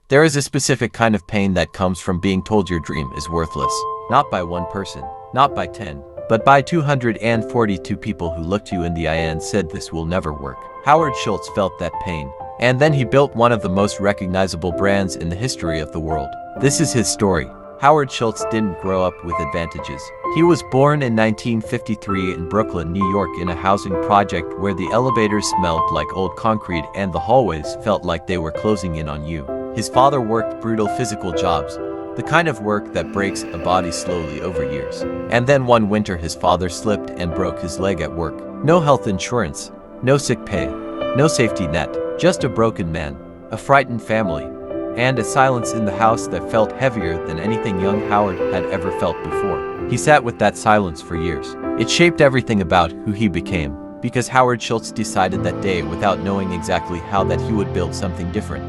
There is a specific kind of pain that comes from being told your dream is worthless. Not by one person, not by 10, but by 242 people who looked you in the eye and said this will never work. Howard Schultz felt that pain, and then he built one of the most recognizable brands in the history of the world. This is his story. Howard Schultz didn't grow up with advantages. He was born in 1953 in Brooklyn, New York, in a housing project where the elevators smelled like old concrete and the hallways felt like they were closing in on you. His father worked brutal physical jobs, the kind of work that breaks a body slowly over years. And then one winter his father slipped and broke his leg at work. No health insurance, no sick pay, no safety net, just a broken man, a frightened family, and a silence in the house that felt heavier than anything young Howard had ever felt before. He sat with that silence for years. It shaped everything about who he became, because Howard Schultz decided that day, without knowing exactly how, that he would build something different.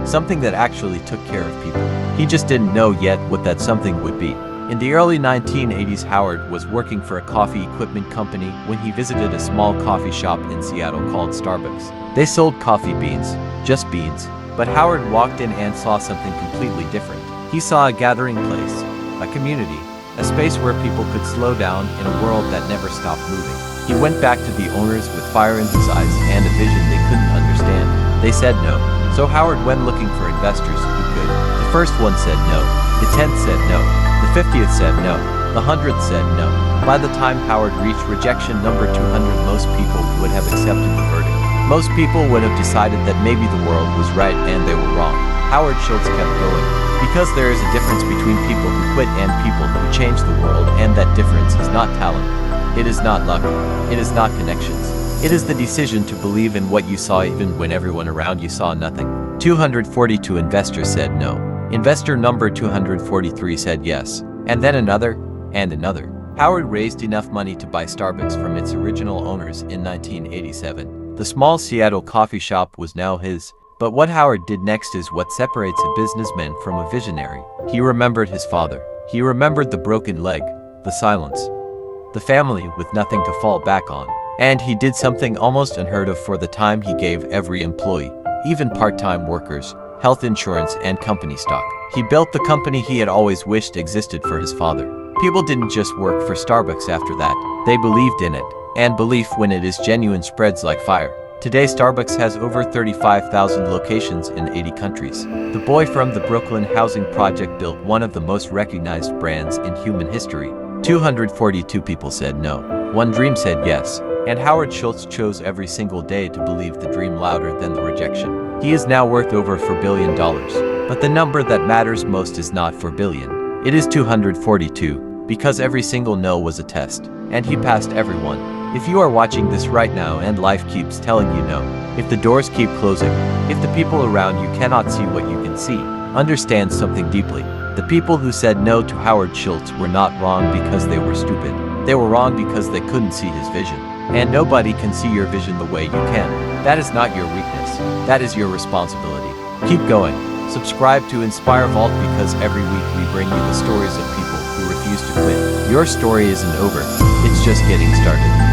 Something that actually took care of people. He just didn't know yet what that something would be. In the early 1980s, Howard was working for a coffee equipment company when he visited a small coffee shop in Seattle called Starbucks. They sold coffee beans, just beans. But Howard walked in and saw something completely different. He saw a gathering place, a community, a space where people could slow down in a world that never stopped moving. He went back to the owners with fire in his eyes and a vision they couldn't understand. They said no. So Howard went looking for investors who could. The first one said no. The 10th said no. The 50th said no. The 100th said no. By the time Howard reached rejection number 200, most people would have accepted the verdict. Most people would have decided that maybe the world was right and they were wrong. Howard Schultz kept going. Because there is a difference between people who quit and people who change the world, and that difference is not talent. It is not luck. It is not connections. It is the decision to believe in what you saw even when everyone around you saw nothing. 242 investors said no. Investor number 243 said yes. And then another, and another. Howard raised enough money to buy Starbucks from its original owners in 1987. The small Seattle coffee shop was now his. But what Howard did next is what separates a businessman from a visionary. He remembered his father. He remembered the broken leg, the silence, the family with nothing to fall back on. And he did something almost unheard of for the time. He gave every employee, even part-time workers, health insurance and company stock. He built the company he had always wished existed for his father. People didn't just work for Starbucks after that. They believed in it. And belief, when it is genuine, spreads like fire. Today Starbucks has over 35,000 locations in 80 countries. The boy from the Brooklyn housing project built one of the most recognized brands in human history. 242 people said no. One dream said yes. And Howard Schultz chose every single day to believe the dream louder than the rejection. He is now worth over $4 billion. But the number that matters most is not 4 billion. It is 242, because every single no was a test. And he passed everyone. If you are watching this right now and life keeps telling you no, if the doors keep closing, if the people around you cannot see what you can see, understand something deeply. The people who said no to Howard Schultz were not wrong because they were stupid. They were wrong because they couldn't see his vision. And nobody can see your vision the way you can. That is not your weakness. That is your responsibility. Keep going. Subscribe to Inspire Vault, because every week we bring you the stories of people who refuse to quit. Your story isn't over. It's just getting started.